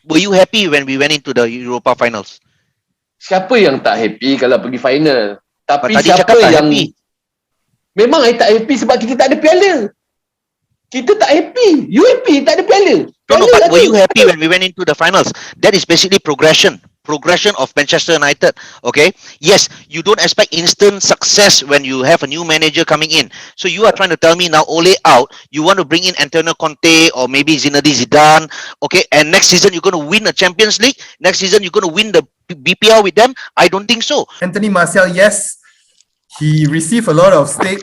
Were you happy when we went into the Europa finals? Siapa yang tak happy kalau pergi final? Tapi Tadi siapa cakap tak yang happy. memang I tak happy sebab kita tak ada piala. Kita tak happy. You happy tak ada piala. No, Piala but were you happy ada. when we went into the finals? That is basically progression of Manchester United. Okay, yes, you don't expect instant success when you have a new manager coming in. So you are trying to tell me now, Ole out, you want to bring in Antonio Conte or maybe Zinedine Zidane, okay, and next season you're going to win the Champions League, next season you're going to win the BPL with them? I don't think so. Anthony Martial, yes, he received a lot of stake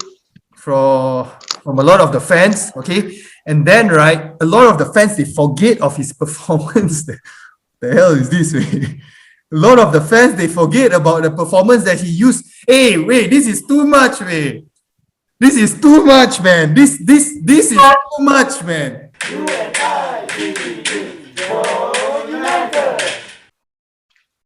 from a lot of the fans, okay? And then, right, a lot of the fans, they forget of his performance. The hell is this, way? A lot of the fans, they forget about the performance that he used. Hey, wait, this is too much, way. This is too much, man. This is too much, man.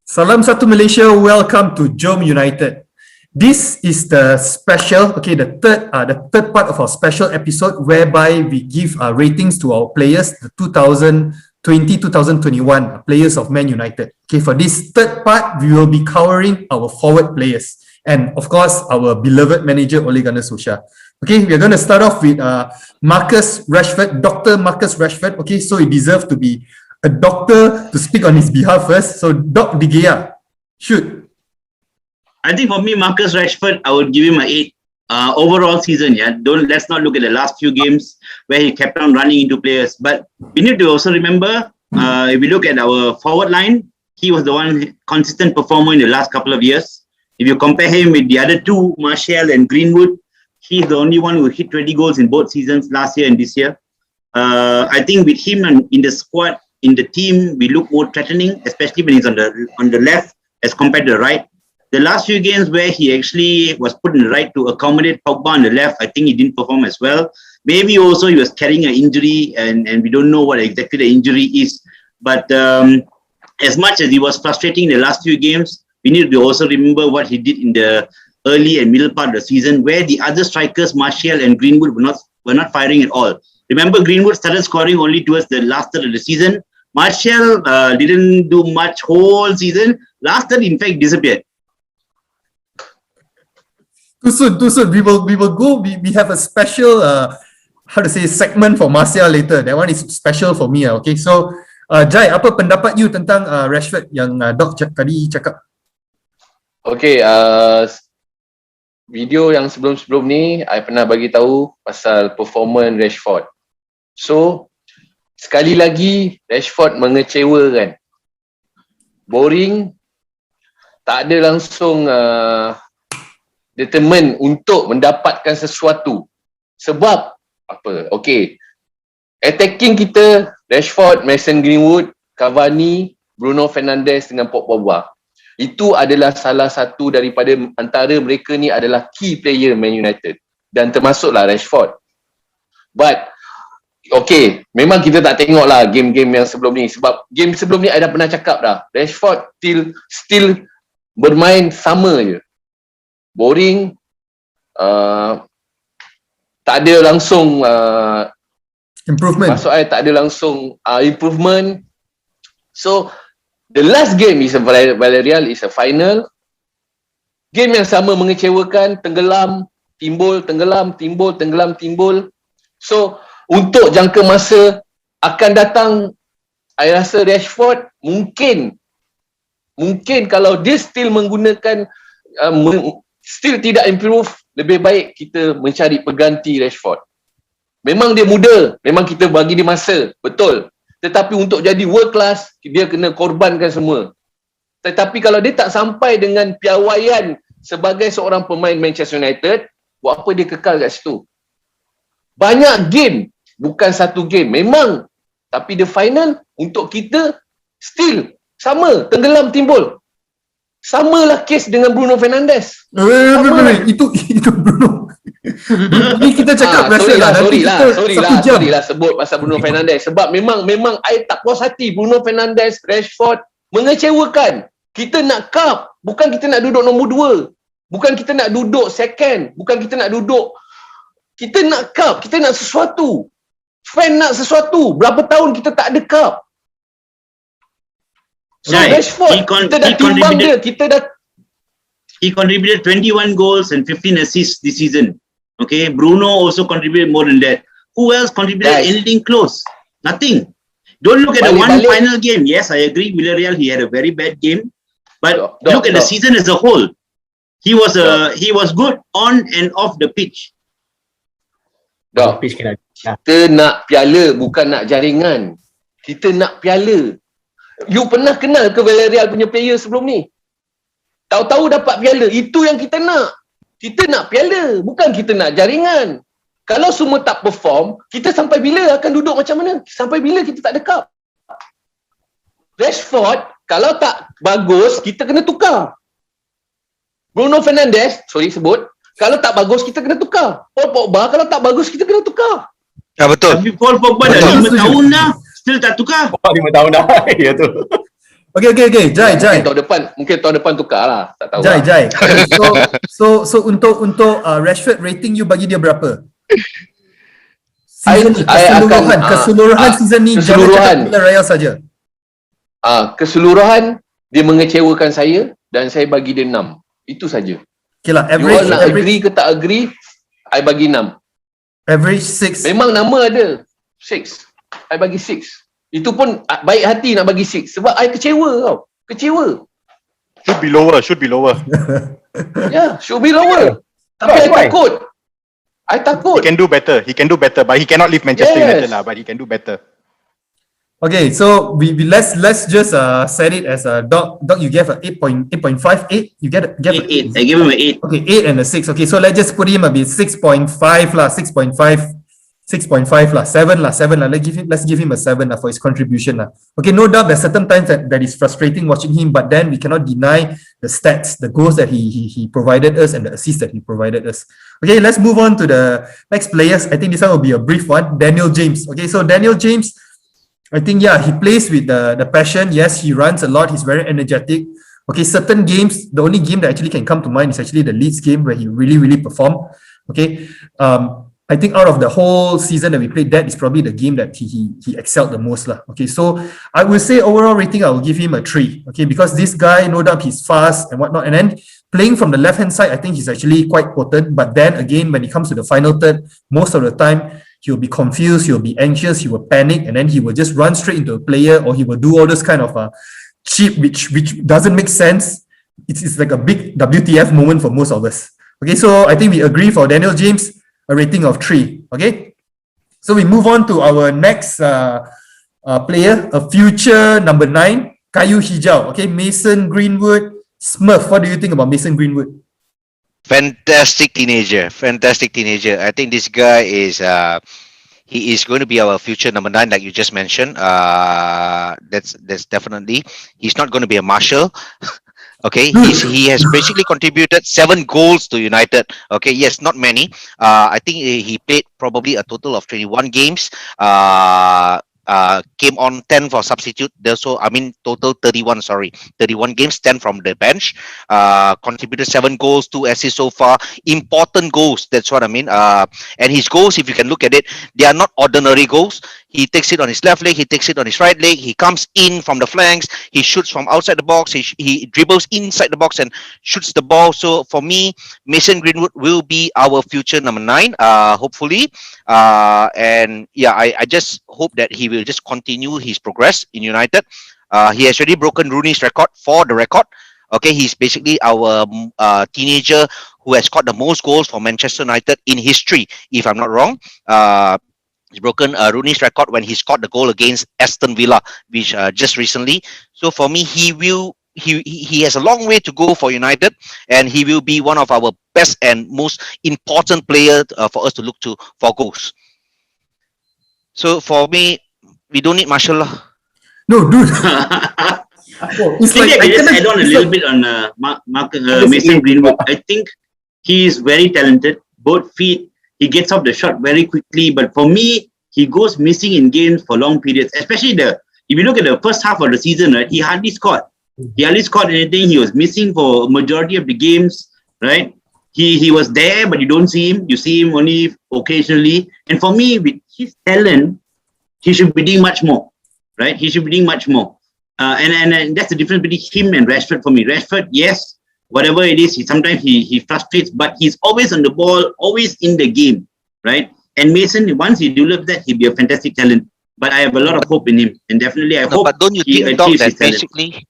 Salam satu Malaysia, welcome to JomUnited. This is the special, okay, the third part of our special episode whereby we give ratings to our players, the 2020-2021 players of Man United. Okay, for this third part, we will be covering our forward players and of course our beloved manager Ole Solskjaer. Okay, we are going to start off with Marcus Rashford, Dr. Marcus Rashford. Okay, so he deserves to be a doctor to speak on his behalf first. So Doc De Gea, shoot. I think for me, Marcus Rashford, I would give him an 8 overall season. Yeah, let's not look at the last few games where he kept on running into players. But we need to also remember, if we look at our forward line, he was the one consistent performer in the last couple of years. If you compare him with the other two, Martial and Greenwood, he's the only one who hit 20 goals in both seasons, last year and this year. I think with him and in the squad, in the team, we look more threatening, especially when he's on the left as compared to the right. The last few games where he actually was put in the right to accommodate Pogba on the left, I think he didn't perform as well. Maybe also he was carrying an injury and we don't know what exactly the injury is. But as much as he was frustrating in the last few games, we need to also remember what he did in the early and middle part of the season where the other strikers, Martial and Greenwood, were not firing at all. Remember, Greenwood started scoring only towards the last third of the season. Martial didn't do much whole season. Last third, in fact, disappeared. Too soon. We will go. We have a special segment for Martial later. That one is special for me. Okay, so Jai, apa pendapat you tentang Rashford yang Doc tadi cakap? Okay, video yang sebelum ni I pernah bagi tahu pasal performance Rashford. So sekali lagi Rashford mengecewakan. Boring, tak ada langsung determined untuk mendapatkan sesuatu. Sebab apa? Okay, attacking kita Rashford, Mason Greenwood, Cavani, Bruno Fernandes dengan Pogba. Itu adalah salah satu daripada antara mereka ni adalah key player Man United dan termasuklah Rashford. But okay, memang kita tak tengok lah game-game yang sebelum ni sebab game sebelum ni I dah pernah cakap dah, Rashford still bermain sama je. Boring, tak ada langsung improvement. Maksud saya tak ada langsung improvement. So the last game is a Villarreal, is a final. Game yang sama mengecewakan, tenggelam, timbul. So untuk jangka masa akan datang, I rasa Rashford mungkin kalau dia still menggunakan still tidak improve, lebih baik kita mencari pengganti Rashford. Memang dia muda, memang kita bagi dia masa, betul. Tetapi untuk jadi world class, dia kena korbankan semua. Tetapi kalau dia tak sampai dengan piawaian sebagai seorang pemain Manchester United, buat apa dia kekal kat situ? Banyak game, bukan satu game, memang. Tapi the final, untuk kita, still sama, tenggelam timbul. Samalah kes dengan Bruno Fernandes. Itu Bruno. Ini kita cakap sorry lah sebut pasal Bruno Fernandes sebab memang I tak puas hati. Bruno Fernandes, Rashford mengecewakan. Kita nak cup, bukan kita nak duduk nombor 2. Bukan kita nak duduk second, bukan kita nak duduk. Kita nak cup, kita nak sesuatu. Fan nak sesuatu. Berapa tahun kita tak ada cup? So Right. Rashford, kita dah timbang dia. He contributed 21 goals and 15 assists this season. Okay, Bruno also contributed more than that. Who else contributed anything close? Nothing. Don't look at the one final game. Yes, I agree. Villarreal, he had a very bad game, but look at the season as a whole. He was good on and off the pitch. Kita nak piala, bukan nak jaringan. Kita nak piala. You pernah kenal ke Villarreal punya player sebelum ni? Tahu-tahu dapat piala. Itu yang kita nak. Kita nak piala, bukan kita nak jaringan. Kalau semua tak perform, kita sampai bila akan duduk macam mana? Sampai bila kita tak ada cup? Rashford, kalau tak bagus, kita kena tukar. Bruno Fernandes, sebut. Kalau tak bagus, kita kena tukar. Paul Pogba, kalau tak bagus, kita kena tukar. Ya, betul. Tapi Paul Pogba dah 5 tahun dah, still tak tukar. 5 tahun dah. Ya tu. Okay. Jai. Mungkin tahun depan tukar lah. Tak tahu. Jai. So untuk Rashford rating you bagi dia berapa? Season ni, keseluruhan season ni keseluruhan Villarreal saja. Keseluruhan dia mengecewakan saya dan saya bagi dia 6. Itu saja. Okay lah, you all nak agree ke tak agree, I bagi 6. Average 6. Memang nama ada 6. I bagi 6. Itu pun baik hati nak bagi 6 sebab I kecewa tau. Kecewa. Should be lower. Yeah, should be lower. Tapi I takut. He can do better, but he cannot leave Manchester United lah, but he can do better. Okay, so we let's just set it as a dog. You gave a 8.5. 8. You get 8. I give him an 8. Okay, 8 and a 6. Okay, so let's just put him a bit 6.5 lah, 6.5 lah, 7 lah. Let's give him a 7 lah for his contribution lah. Okay, no doubt there's certain times that is frustrating watching him, but then we cannot deny the stats, the goals that he provided us and the assists that he provided us. Okay, let's move on to the next players. I think this one will be a brief one. Daniel James. Okay, so Daniel James, I think, yeah, he plays with the passion. Yes, he runs a lot. He's very energetic. Okay, certain games, the only game that actually can come to mind is actually the Leeds game where he really performed. Okay, I think out of the whole season that we played, that is probably the game that he excelled the most lah. Okay, so I will say overall rating, I will give him a 3. Okay, because this guy, no doubt he's fast and whatnot. And then playing from the left-hand side, I think he's actually quite potent. But then again, when it comes to the final third, most of the time, he'll be confused, he'll be anxious, he will panic, and then he will just run straight into a player, or he will do all this kind of cheap, which doesn't make sense. It's like a big WTF moment for most of us. Okay, so I think we agree for Daniel James, a rating of 3. Okay, so we move on to our next player, a future number 9, Kayu Hijau. Okay, Mason Greenwood. Smurf, what do you think about Mason Greenwood? Fantastic teenager. I think this guy is he is going to be our future number 9, like you just mentioned. That's definitely. He's not going to be a marshal. Okay, he has basically contributed 7 goals to United. Okay, yes, not many. I think he played probably a total of 21 games. Came on 10 for substitute. So total 31. 31 games, 10 from the bench. Contributed 7 goals, 2 assists so far. Important goals. That's what I mean. And his goals, if you can look at it, they are not ordinary goals. He takes it on his left leg. He takes it on his right leg. He comes in from the flanks. He shoots from outside the box. He dribbles inside the box and shoots the ball. So for me, Mason Greenwood will be our future number 9. Hopefully. And yeah, I just hope that he will just continue his progress in United. He has already broken Rooney's record for the record. Okay, he's basically our teenager who has scored the most goals for Manchester United in history, if I'm not wrong. He's broken Rooney's record when he scored the goal against Aston Villa, which just recently. So for me, he has a long way to go for United, and he will be one of our best and most important players for us to look to for goals. So for me, we don't need Marshall. No, dude. It's like, I just add on a little bit on Mason Greenwood. I think he is very talented, both feet. He gets off the shot very quickly, but for me, he goes missing in games for long periods. Especially if you look at the first half of the season, right, he hardly scored. He hardly scored anything. He was missing for majority of the games, right? He was there, but you don't see him. You see him only occasionally. And for me, with his talent, he should be doing much more, right? He should be doing much more. and that's the difference between him and Rashford for me. Rashford, yes, whatever it is, sometimes he frustrates, but he's always on the ball, always in the game, right? And Mason, once he develops that, he'll be a fantastic talent. But I have a lot of hope in him, and definitely I hope But don't you he think, Doc, achieves that his talent. basically,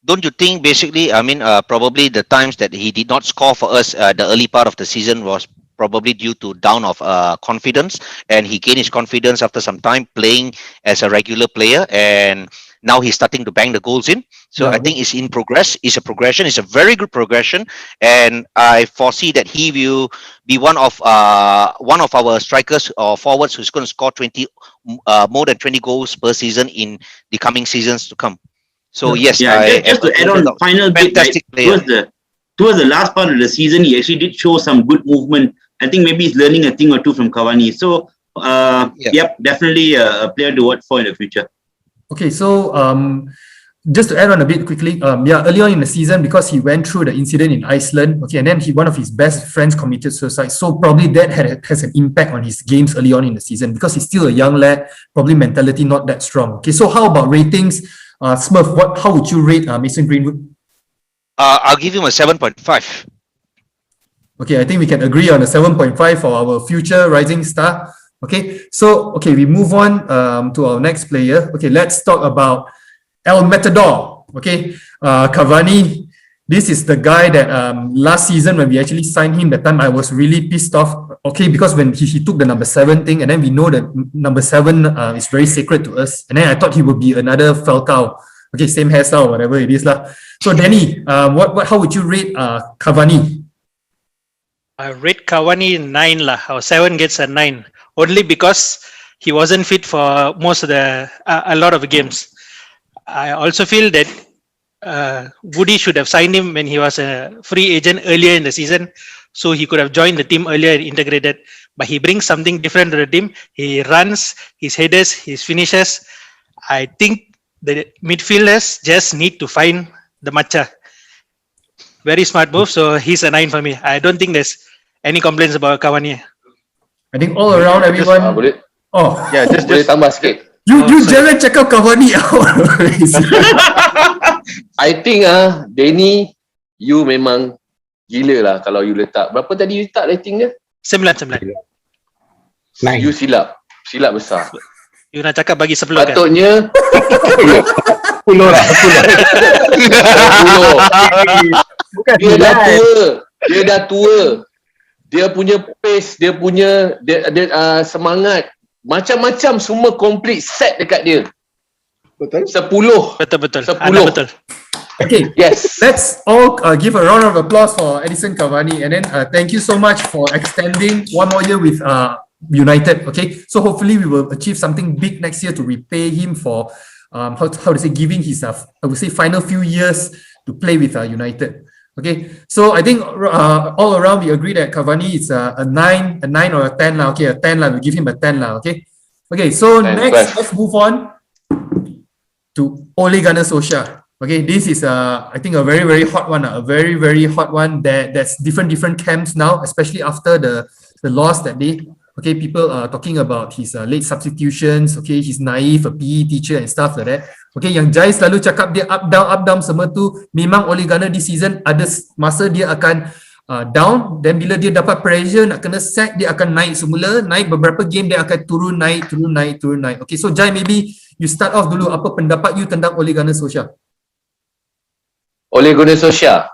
don't you think basically, I mean, probably the times that he did not score for us the early part of the season was probably due to down of confidence, and he gained his confidence after some time playing as a regular player, and now he's starting to bang the goals in. So Yeah, I think it's in progress. It's a progression. It's a very good progression, and I foresee that he will be one of our strikers or forwards who's going to score 20 more than 20 goals per season in the coming seasons to come. So Yeah. yes, Yeah, I just am to add on final bit, right? fantastic player. Towards the last part of the season, he actually did show some good movement. I think maybe he's learning a thing or two from Cavani. So, Yeah. yep, definitely a player to watch for in the future. Okay, so just to add on a bit quickly, early on in the season, because he went through the incident in Iceland, okay, and then one of his best friends committed suicide. So probably that has an impact on his games early on in the season because he's still a young lad, probably mentality not that strong. Okay, so how about ratings? Smurf, how would you rate Mason Greenwood? I'll give him a 7.5. Okay, I think we can agree on a 7.5 for our future rising star. Okay, so we move on to our next player. Okay, let's talk about El Matador. Okay, Cavani. This is the guy that last season when we actually signed him, that time I was really pissed off. Okay, because when he took the number 7 thing, and then we know that number 7 is very sacred to us, and then I thought he would be another Falcao. Okay, same hairstyle, whatever it is lah. So Danny, how would you rate Cavani? I rate Cavani 9 lah, or 7 gets a 9. Only because he wasn't fit for most of a lot of games. I also feel that Woody should have signed him when he was a free agent earlier in the season, so he could have joined the team earlier and integrated. But he brings something different to the team. He runs, his headers, his finishes. I think the midfielders just need to find the matcha. Very smart move, so he's a 9 for me. I don't think there's any complaints about Cavani. I think all around everyone. Boleh Just boleh tambah sikit. You sorry. jangan cakap Cavani out. I think Danny, you memang gila lah kalau you letak. Berapa tadi you letak rating dia? 9. You silap besar. You nak cakap bagi 10 kan? Patutnya 10 lah. 10. Dia dah tua. Dia punya pace, dia punya semangat, macam-macam semua complete set dekat dia. Betul. 10. Betul. 10. Betul. Okay, Yes. let's all give a round of applause for Edison Cavani, and then thank you so much for extending one more year with United. Okay, so hopefully we will achieve something big next year to repay him for how to say, giving his I would say final few years to play with United. Okay, so I think all around we agree that Cavani is a 9 or a 10 lah. Okay, a 10 lah. We give him a 10 lah. Okay, so 10 next plus. let's move on to Ole Solskjaer. Okay, this is I think a very, very hot one. A very, very hot one. That's different camps now, especially after the loss that day. Okay, people are talking about his late substitutions. Okay, he's naive, a PE teacher and stuff like that. Okay, yang Jai selalu cakap dia up down semua tu. Memang Ole Gunnar this season ada masa dia akan down, dan bila dia dapat pressure nak kena sack, dia akan naik semula. Naik beberapa game dia akan turun naik. Okay, so Jai, maybe you start off dulu. Apa pendapat you tentang Ole Gunnar Solskjaer? Ole Gunnar Solskjaer,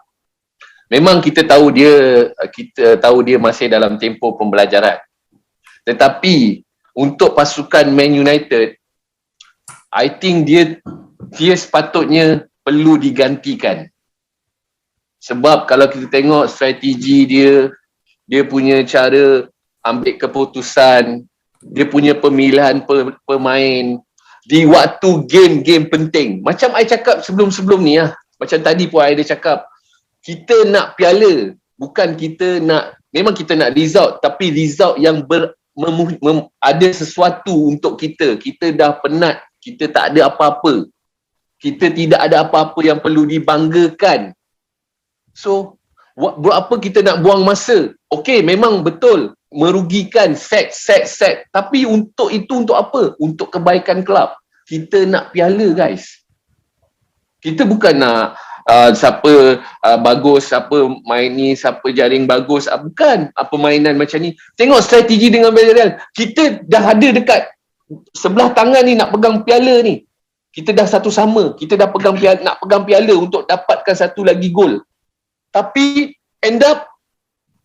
memang kita tahu dia masih dalam tempoh pembelajaran. Tetapi untuk pasukan Man United, I think dia sepatutnya perlu digantikan. Sebab kalau kita tengok strategi dia punya cara ambil keputusan, dia punya pemilihan pemain di waktu game-game penting. Macam I cakap sebelum ni lah. Macam tadi pun I ada cakap, kita nak piala, bukan kita nak, memang kita nak result, tapi result yang ada sesuatu untuk kita. Kita dah penat, kita tak ada apa-apa. Kita tidak ada apa-apa yang perlu dibanggakan. So, buat apa kita nak buang masa? Okey, memang betul merugikan set. Tapi untuk itu, untuk apa? Untuk kebaikan kelab. Kita nak piala, guys. Kita bukan nak siapa bagus, siapa main ni, siapa jaring bagus. Bukan permainan macam ni. Tengok strategi dengan Villarreal. Kita dah ada dekat sebelah tangan ni nak pegang piala ni. Kita dah satu sama. Kita dah pegang piala, nak pegang piala untuk dapatkan satu lagi gol. Tapi end up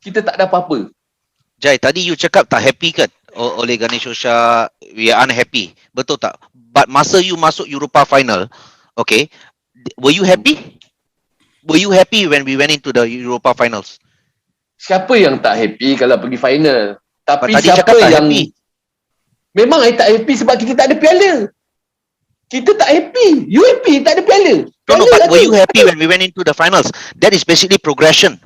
kita tak ada apa-apa. Jai, tadi you cakap tak happy kan? Oleh Ganesh Osha, we are unhappy. Betul tak? But masa you masuk Europa final, okay, were you happy? Were you happy when we went into the Europa finals? Siapa yang tak happy kalau pergi final? Tapi Tadi siapa cakap tak yang happy. memang I tak happy sebab kita tak ada piala. Kita tak happy. You happy tak ada piala. No, Piala but were ada. you happy when we went into the finals? That is basically progression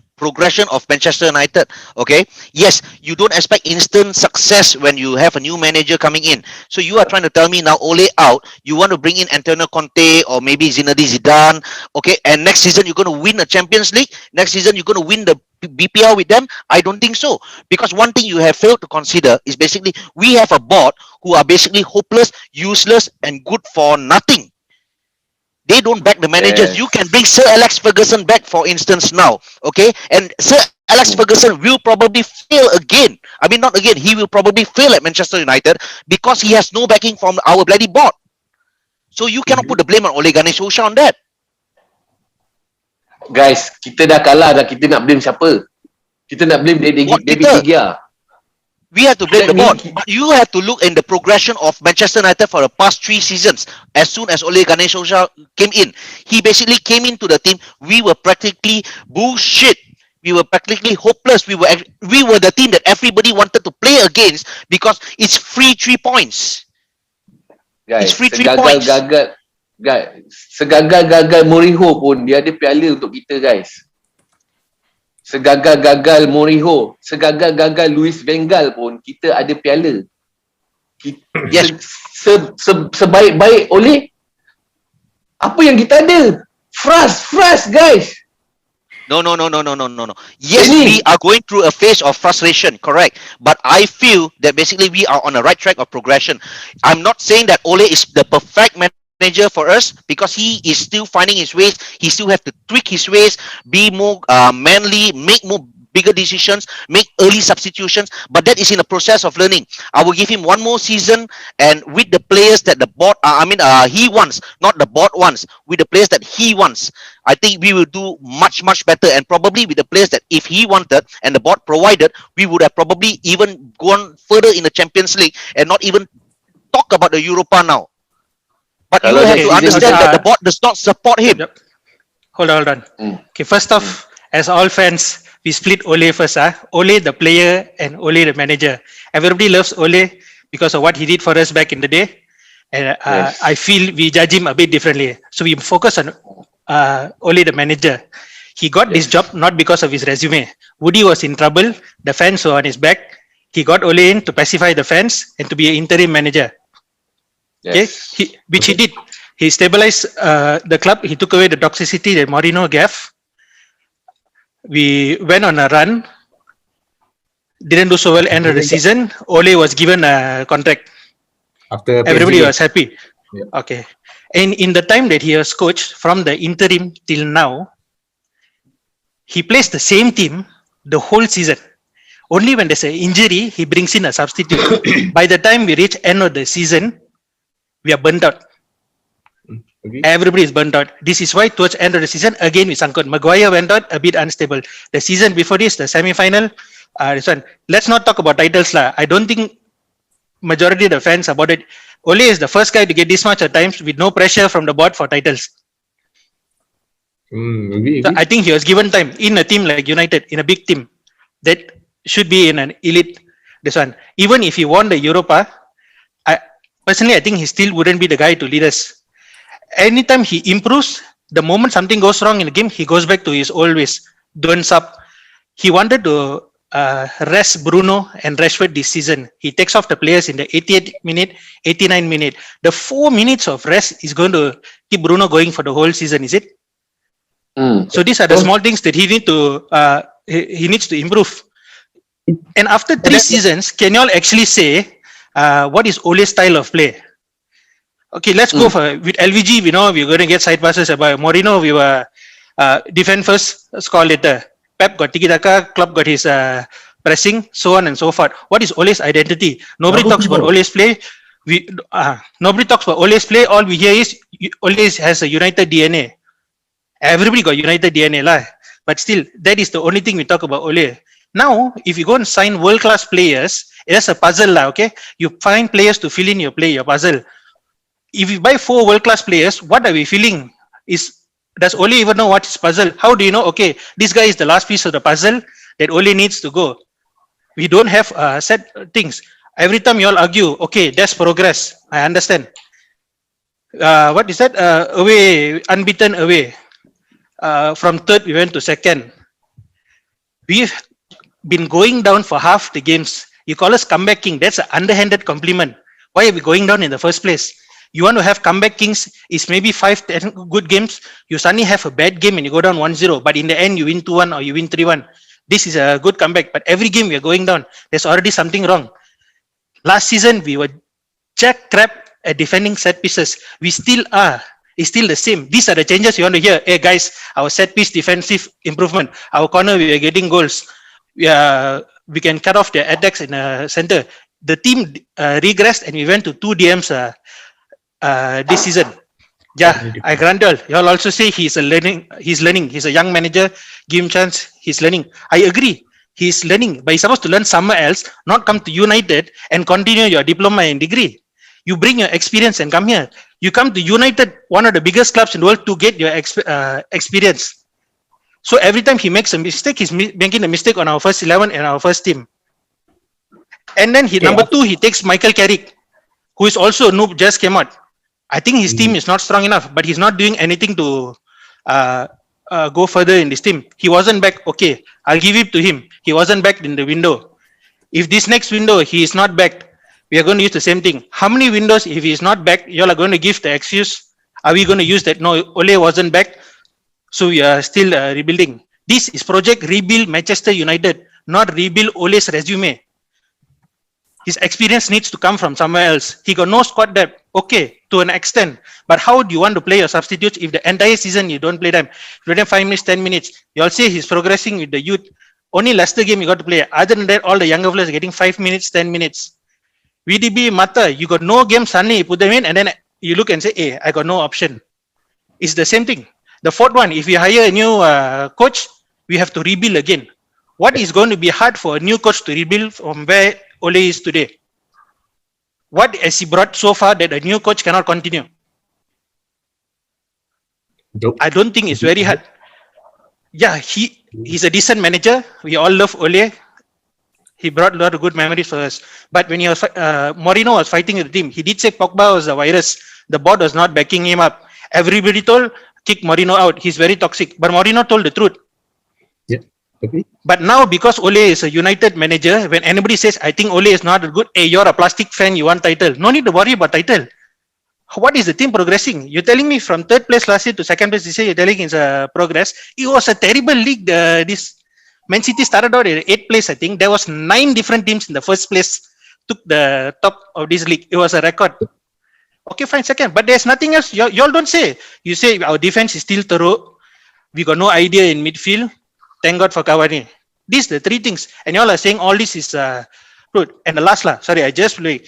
of Manchester United. Okay, yes, you don't expect instant success when you have a new manager coming in. So you are trying to tell me now, Ole out, you want to bring in Antonio Conte or maybe Zinedine Zidane, okay, and next season you're going to win a Champions League, next season you're going to win the BPL with them? I don't think so, because one thing you have failed to consider is basically we have a board who are basically hopeless, useless and good for nothing. They don't back the managers. Yes. You can bring Sir Alex Ferguson back, for instance, now. Okay? And Sir Alex Ferguson will probably fail again. I mean, not again. He will probably fail at Manchester United because he has no backing from our bloody board. So you cannot put the blame on Ole Ganesh Osha on that. Guys, kita dah kalah dah. Kita nak blame siapa? Kita nak blame David De Gea. We have to blame the Let me- board. But you have to look in the progression of Manchester United for the past 3 seasons. As soon as Ole Ganesh Osha came in, he basically came into the team. We were practically bullshit. We were practically hopeless. We were the team that everybody wanted to play against because it's free 3 points. Guys, It's free 3 points. Segagal-gagal Mourinho pun dia ada piala untuk kita, guys. Segagal-gagal Mourinho, segagal-gagal Luis Van Gaal pun kita ada piala. Yes. Sebaik-baik Ole, apa yang kita ada? Frust, guys. No. Yes, we are going through a phase of frustration, correct. But I feel that basically we are on the right track of progression. I'm not saying that Ole is the perfect manager for us because he is still finding his ways. He still have to tweak his ways, be more manly, make more bigger decisions, make early substitutions, but that is in the process of learning. I will give him one more season, and with the players that the board, he wants, not the board wants, with the players that he wants, I think we will do much better, and probably with the players that if he wanted and the board provided, we would have probably even gone further in the Champions League and not even talk about the Europa now. But you Kalau have next to season understand kita- that the board does not support him. Yep. Hold on. Okay, first off, as all fans, we split Ole first. Ole the player and Ole the manager. Everybody loves Ole because of what he did for us back in the day. And Yes. I feel we judge him a bit differently. So we focus on Ole the manager. He got this job not because of his resume. Woody was in trouble. The fans were on his back. He got Ole in to pacify the fans and to be an interim manager. Okay, which he did. He stabilized the club. He took away the toxicity that Mourinho gave. We went on a run. Didn't do so well end of the season. Ole was given a contract. After Everybody PSG. was happy. Yeah. Okay. And in the time that he was coached from the interim till now, he plays the same team the whole season. Only when there's an injury, he brings in a substitute. By the time we reach end of the season, we are burnt out. Okay. Everybody is burnt out. This is why towards end of the season, again we sunk on. Maguire went out a bit unstable. The season before this, the semi-final, this one. Let's not talk about titles lah. I don't think majority of the fans about it. Ole is the first guy to get this much at times with no pressure from the board for titles. Agree. So I think he was given time in a team like United, in a big team that should be in an elite. This one, even if he won the Europa, personally, I think he still wouldn't be the guy to lead us. Anytime he improves, the moment something goes wrong in the game, he goes back to his old ways. Don't sub. He wanted to rest Bruno and Rashford this season. He takes off the players in the 88th minute, 89th minute. The 4 minutes of rest is going to keep Bruno going for the whole season, is it? So these are the small things that he needs to improve. And after 3 seasons, can you all actually say what is Ole's style of play? Okay, let's go for with LVG. We know we're going to get side passes. About Mourinho, we were defend first, score later. Pep got tiki-taka, Klopp got his pressing, so on and so forth. What is Ole's identity? Nobody Double talks about pivot. Ole's play. Nobody talks about Ole's play. All we hear is Ole has a United DNA. Everybody got United DNA lah. But still, that is the only thing we talk about Ole. Now, if you go and sign world-class players, it's a puzzle lah, okay? You find players to fill in your puzzle. If you buy 4 world-class players, what are we feeling? Does Ole even know what is puzzle? How do you know, okay, this guy is the last piece of the puzzle that Ole needs to go? We don't have set things. Every time you all argue, okay, that's progress. I understand. What is that? Away, unbeaten away. From third, we went to second. We've been going down for half the games. You call us comeback king. That's an underhanded compliment. Why are we going down in the first place? You want to have comeback kings is maybe 5-10 good games. You suddenly have a bad game and you go down 1-0. But in the end, you win 2-1 or you win 3-1. This is a good comeback. But every game we are going down. There's already something wrong. Last season, we were jack crap at defending set pieces. We still are. It's still the same. These are the changes you want to hear. Hey guys, our set piece defensive improvement. Our corner, we are getting goals. We can cut off the attacks in the center. The team regressed and we went to 2 DMs this season. Yeah, I grant you all. You all also say he's learning. He's a young manager. Give him chance. He's learning. I agree. He's learning, but he's supposed to learn somewhere else, not come to United and continue your diploma and degree. You bring your experience and come here. You come to United, one of the biggest clubs in the world, to get your experience. So every time he makes a mistake, he's making a mistake on our first 11 and our first team. And then number 2, he takes Michael Carrick, who is also a noob, just came out. I think his team is not strong enough, but he's not doing anything to go further in this team. He wasn't back. Okay, I'll give it to him. He wasn't back in the window. If this next window he is not back, we are going to use the same thing. How many windows, if he is not back, you all are going to give the excuse? Are we going to use that? No, Ole wasn't back, so we are still rebuilding. This is project rebuild Manchester United, not rebuild Ole's resume. His experience needs to come from somewhere else. He got no squad depth, okay, to an extent. But how do you want to play your substitutes if the entire season you don't play them? You play them 5 minutes, 10 minutes. You all say he's progressing with the youth. Only Leicester game you got to play. Other than that, all the younger players are getting 5 minutes, 10 minutes. VDB, Mata, you got no game, suddenly you put them in and then you look and say, hey, I got no option. It's the same thing. The 4th one, if we hire a new coach, we have to rebuild again. What is going to be hard for a new coach to rebuild from where Ole is today? What has he brought so far that a new coach cannot continue? I don't think it's very hard. Yeah, he's a decent manager. We all love Ole. He brought a lot of good memories for us. But when Mourinho was fighting with the team, he did say Pogba was the virus. The board was not backing him up. Everybody told, kick Mourinho out. He's very toxic. But Mourinho told the truth. Yeah. Okay. But now, because Ole is a United manager, when anybody says, I think Ole is not good, hey, you're a plastic fan, you want title. No need to worry about title. What is the team progressing? You're telling me from 3rd place last year to 2nd place this year, you're telling it's a progress. It was a terrible league. This Man City started out at 8th place, I think. There was 9 different teams in the first place, took the top of this league. It was a record. Okay, fine, 2nd. But there's nothing else. You all don't say. You say our defense is still thorough. We got no idea in midfield. Thank God for Cavani. These are the 3 things. And you all are saying all this is good. And the last sorry, I just play.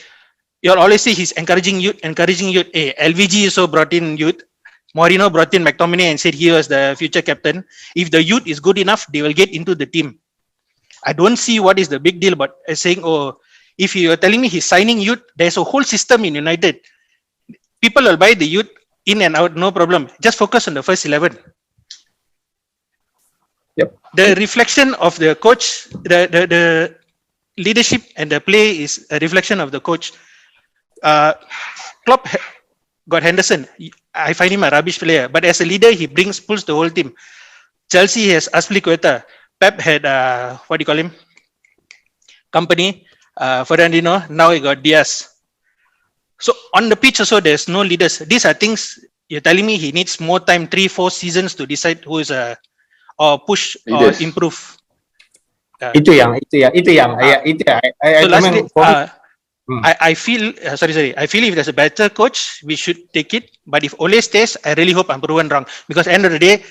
You all always say he's encouraging youth. Hey, LVG also brought in youth. Mourinho brought in McTominay and said he was the future captain. If the youth is good enough, they will get into the team. I don't see what is the big deal about saying, oh, if you're telling me he's signing youth, there's a whole system in United. People will buy the youth in and out, no problem. Just focus on the first 11. Yep. The reflection of the coach, the leadership and the play is a reflection of the coach. Klopp got Henderson. I find him a rubbish player, but as a leader, he pulls the whole team. Chelsea has Azpilicueta. Pep had what do you call him? Company, Fernandinho. Now he got Diaz. So on the pitch also, there's no leaders. These are things you're telling me he needs more time, 3-4 seasons to decide who is or push or improve. Itu yang. So lastly, I feel I feel if there's a better coach, we should take it. But if Ole stays, I really hope I'm proven wrong, because end of the day,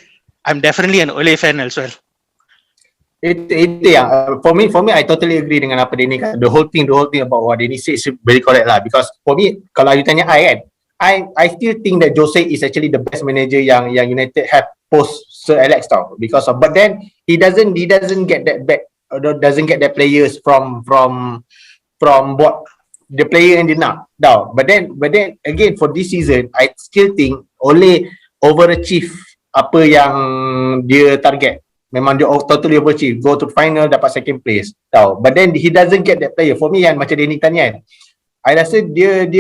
I'm definitely an Ole fan as well. For me, I totally agree dengan apa Denny kata. The whole thing about what Denny said is very correct lah. Because for me, kalau you tanya I still think that Jose is actually the best manager yang United have post Sir Alex tau. Because of, but then he doesn't get that back, doesn't get the players from what the player yang dia nak tau. But then again for this season, I still think Ole overachieve apa yang dia target. Memang dia totally overachieve, go to final, dapat second place tau. But then he doesn't get that player. For me kan, macam Denny tanya kan, I rasa dia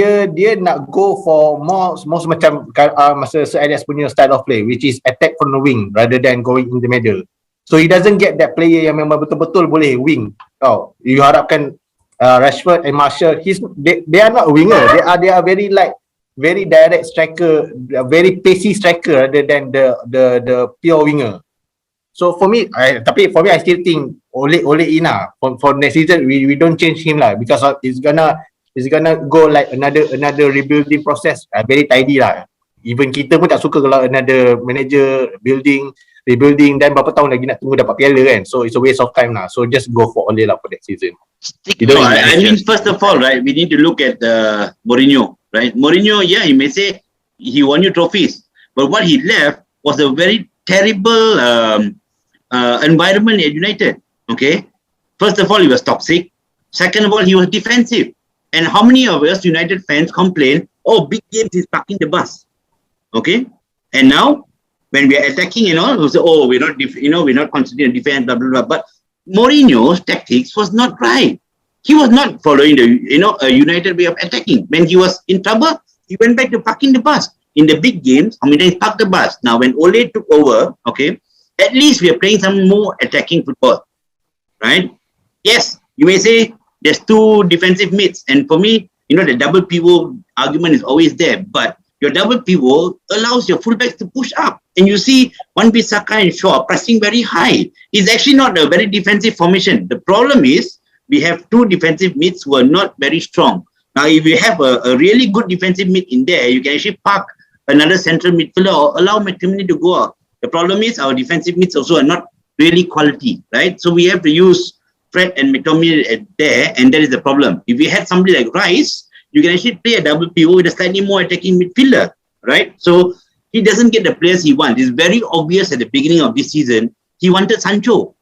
nak go for more macam masa Sir Alex punya style of play, which is attack from the wing rather than going in the middle. So he doesn't get that player yang memang betul-betul boleh wing tau. You harapkan Rashford and Martial, they are not winger. They are very direct striker, very pacey striker rather than the pure winger. So for me, I still think Ole IN for next season we don't change him lah, because it's gonna go like another rebuilding process, very tidy lah. Even kita pun tak suka kalau another manager rebuilding dan berapa tahun lagi nak tunggu dapat piala kan. So it's a waste of time lah. So just go for Ole lah for next season. I mean, first of all, right, we need to look at Mourinho, right? Mourinho, yeah, he may say he won you trophies, but what he left was a very terrible environment at United. Okay, first of all, he was toxic. Second of all, he was defensive. And how many of us United fans complain, oh, big games is parking the bus? Okay, and now when we are attacking and all, we say, oh, we're not considering defense, blah blah blah. But Mourinho's tactics was not right. He was not following the a United way of attacking. When he was in trouble, he went back to parking the bus. In the big games, how many times parked the bus? Now when Ole took over, okay, at least we are playing some more attacking football, right? Yes, you may say there's two defensive mids, and for me, the double pivot argument is always there. But your double pivot allows your fullbacks to push up, and you see Wan-Bissaka and Shaw pressing very high. It's actually not a very defensive formation. The problem is we have two defensive mids who are not very strong. Now, if you have a really good defensive mid in there, you can actually park another central midfielder or allow McTominay to go out. The problem is our defensive mids also are not really quality, right? So we have to use Fred and McTominay there, and that is the problem. If we had somebody like Rice, you can actually play a double pivot with a slightly more attacking midfielder, right? So he doesn't get the players he wants. It's very obvious at the beginning of this season, he wanted Sancho.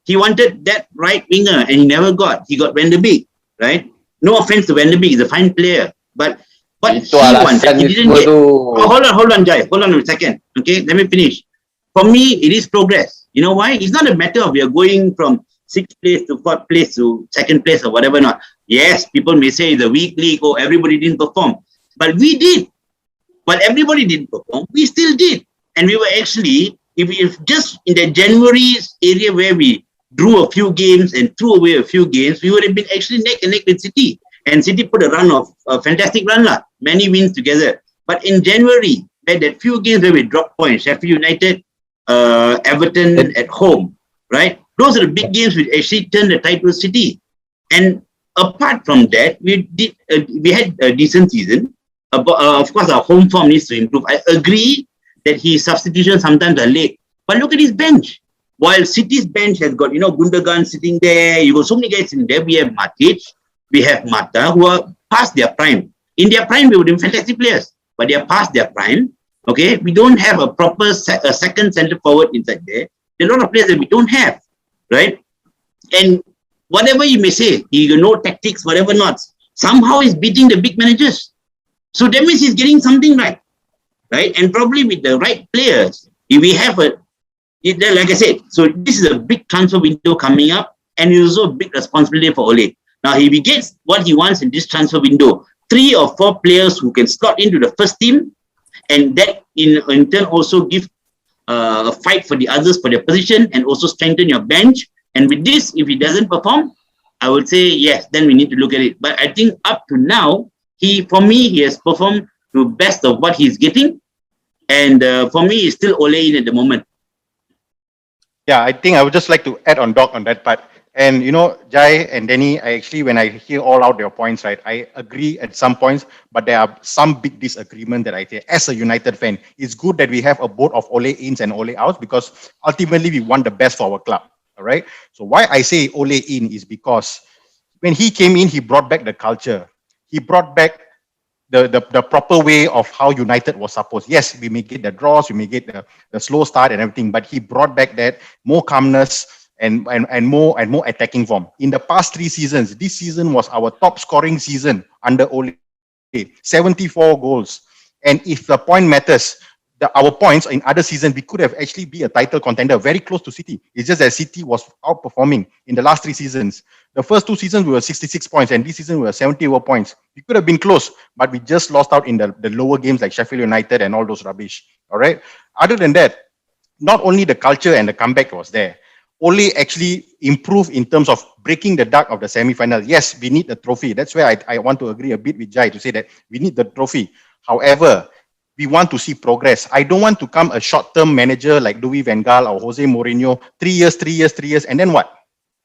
He wanted that right winger, and he never got. He got Van de Beek, right? No offense to Van de Beek, he's a fine player, but what he wanted, he didn't get. Oh, hold on, Jai. Hold on a second. Okay, let me finish. For me, it is progress. You know why? It's not a matter of we are going from 6th place to 4th place to 2nd place or whatever not. Yes, people may say the weak league, oh, everybody didn't perform. But we did. While everybody didn't perform, we still did. And we were actually, if just in the January area where we drew a few games and threw away a few games, we would have been actually neck and neck with City. And City put a fantastic run, many wins together. But in January, where that few games where we dropped points, Sheffield United, Everton at home, right? Those are the big games which actually turned the tide to City. And apart from that, we had a decent season. Of course, our home form needs to improve. I agree that his substitutions sometimes are late. But look at his bench. While City's bench has got, Gundogan sitting there, you got so many guys in there. We have Matic, we have Mata, who are past their prime. In their prime, they would be fantastic players, but they are past their prime. Okay, we don't have a proper second centre forward inside there. There are a lot of players that we don't have, right? And whatever you may say, you know tactics, whatever not, somehow he's beating the big managers. So that means he's getting something right? And probably with the right players, if we have like I said, so this is a big transfer window coming up, and it's also a big responsibility for Ole. Now, if he gets what he wants in this transfer window, 3 or 4 players who can slot into the first team, and that in turn also give a fight for the others for their position, and also strengthen your bench. And with this, if he doesn't perform, I would say yes, then we need to look at it. But I think up to now, for me, he has performed to best of what he's getting, and for me, he's still Ole IN at the moment. Yeah, I think I would just like to add on Doc on that part. And you know, Jai and Danny, I actually, when I hear all out their points, right, I agree at some points, but there are some big disagreement that I say. As a United fan, it's good that we have a board of Ole ins and Ole outs because ultimately we want the best for our club. All right. So why I say Ole in is because when he came in, he brought back the culture. He brought back the proper way of how United was supposed. Yes, we may get the draws, we may get the slow start and everything, but he brought back that more calmness and more attacking form. In the past 3 seasons, this season was our top scoring season under Ole. 74 goals. And if the point matters, our points in other seasons, we could have actually be a title contender very close to City. It's just that City was outperforming in the last 3 seasons. The first 2 seasons we were 66 points, and this season we were 70 over points. We could have been close, but we just lost out in the lower games like Sheffield United and all those rubbish. All right. Other than that, not only the culture and the comeback was there, Ole actually improved in terms of breaking the duck of the semi-final. Yes, we need the trophy. That's where I want to agree a bit with Jai to say that we need the trophy. However, we want to see progress. I don't want to come a short-term manager like Louis van Gaal or Jose Mourinho, 3 years, and then what?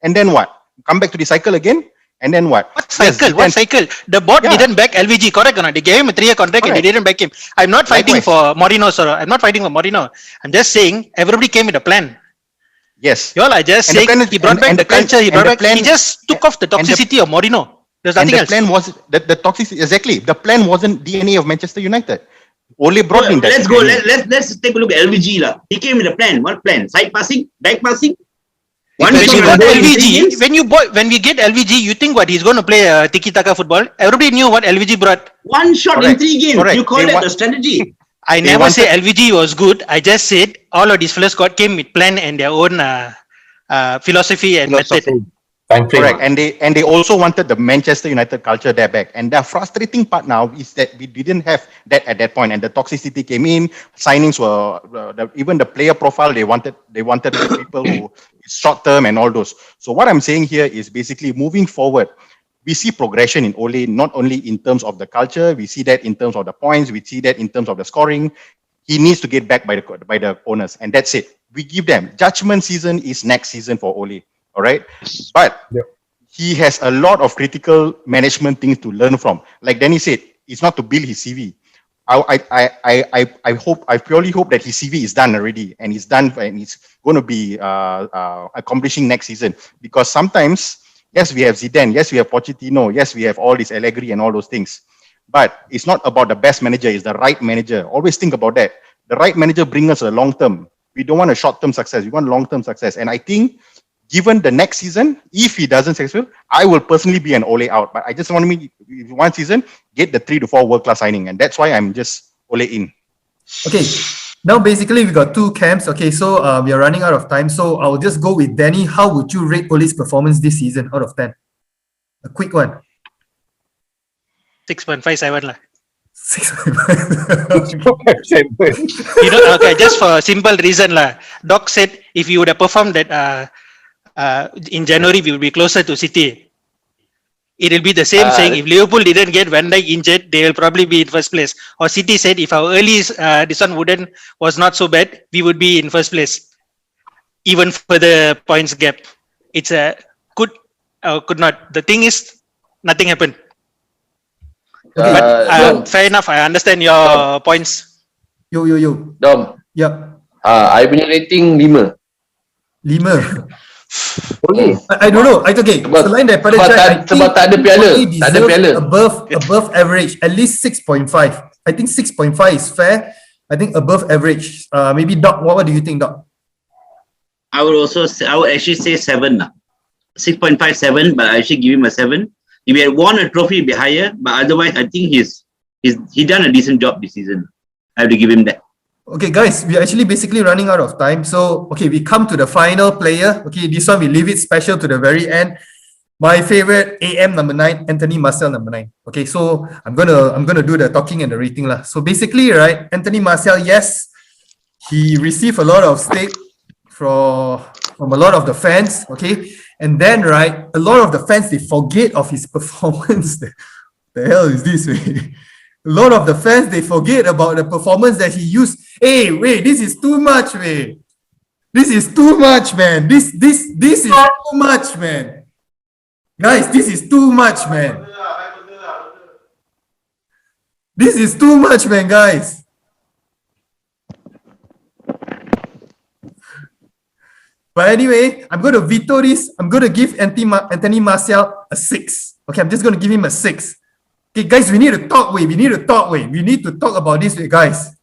And then what? Come back to the cycle again? And then what? What cycle? Yes, what cycle? The board Yeah. didn't back LVG, correct or not? They gave him a 3-year contract and they didn't back him. I'm not fighting Likewise. for Mourinho, sir. I'm not fighting for Mourinho. I'm just saying everybody came with a plan. Yes. You all are just And the saying plan is- he brought back and the the plan- culture, he and brought the back, plan- he just took off the and the- toxicity of Mourinho. There's And nothing the else. plan was the toxicity. Exactly. The plan wasn't DNA of Manchester United. Ole brought in that. Let's go. DNA. Let's take a look at LVG lah. He came with a plan. What plan? Side passing, back passing. One When shot you on got goal in 3 LVG, games? when we get LVG, you think what he's going to play tiki-taka football? Everybody knew what LVG brought. One shot in Correct. 3 games. Correct. You call They that want- the strategy? I They never say wanted- LVG was good. I just said all of these fellas came with plan and their own philosophy and method. Time frame. Correct. And they also wanted the Manchester United culture there back. And the frustrating part now is that we didn't have that at that point. And the toxicity came in. Signings were even the player profile. They wanted people who short term and all those. So what I'm saying here is basically moving forward. We see progression in Ole, not only in terms of the culture. We see that in terms of the points. We see that in terms of the scoring. He needs to get back by the owners, and that's it. We give them judgment season is next season for Ole. All right, but he has a lot of critical management things to learn from. Like Danny said, it's not to build his CV. I purely hope that his CV is done already, and it's done, and it's going to be accomplishing next season. Because sometimes, yes, we have Zidane, yes, we have Pochettino, yes, we have all this Allegri and all those things. But it's not about the best manager; it's the right manager. Always think about that. The right manager brings us a long term. We don't want a short term success. We want long term success. And I think, given the next season, if he doesn't successful, I will personally be an Ole out. But I just want me one season get the 3 to 4 world class signing, and that's why I'm just Ole in. Okay, now basically we got 2 camps. Okay, so we are running out of time. So I'll just go with Danny. How would you rate Ole's performance this season out of 10? A quick one. 6.57 lah. 6. You know, okay, just for a simple reason lah. Doc said if you would have performed that in January, we will be closer to City. It will be the same saying. If Liverpool didn't get Van Dijk injured, they will probably be in first place. Or City said if our early this one was not so bad, we would be in first place, even for the points gap. It's a could not. The thing is, nothing happened. But fair enough. I understand your points. Yo. Dom, Yep. I punya rating 5. 5. Boleh. I don't know. Okay. Selain daripada Jai, I think sebab tak ada piala. Ole Tak ada deserves piala. above average, at least 6.5. I think 6.5 is fair. I think above average. Maybe Doc. What do you think, Doc? I would actually say 7 lah. 6.57, but I actually give him a 7. If he had won a trophy, it'd be higher. But otherwise, I think he done a decent job this season. I have to give him that. Okay, guys, we're actually basically running out of time. So, okay, we come to the final player. Okay, this one we leave it special to the very end. My favorite AM number 9, Anthony Martial number 9. Okay, so I'm gonna do the talking and the rating lah. So basically, right, Anthony Martial, yes, he received a lot of stake from a lot of the fans. Okay, and then right, a lot of the fans they forget of his performance. The hell is this, way? A lot of the fans, they forget about the performance that he used. Hey, wait, this is too much, way. This is too much, man. This is too much, man. Guys, this is too much, man. This is too much, man, guys. But anyway, I'm going to veto this. I'm going to give Anthony Martial a 6. Okay, I'm just going to give him a 6. Okay, guys, we need to talk. We need to talk about this, guys.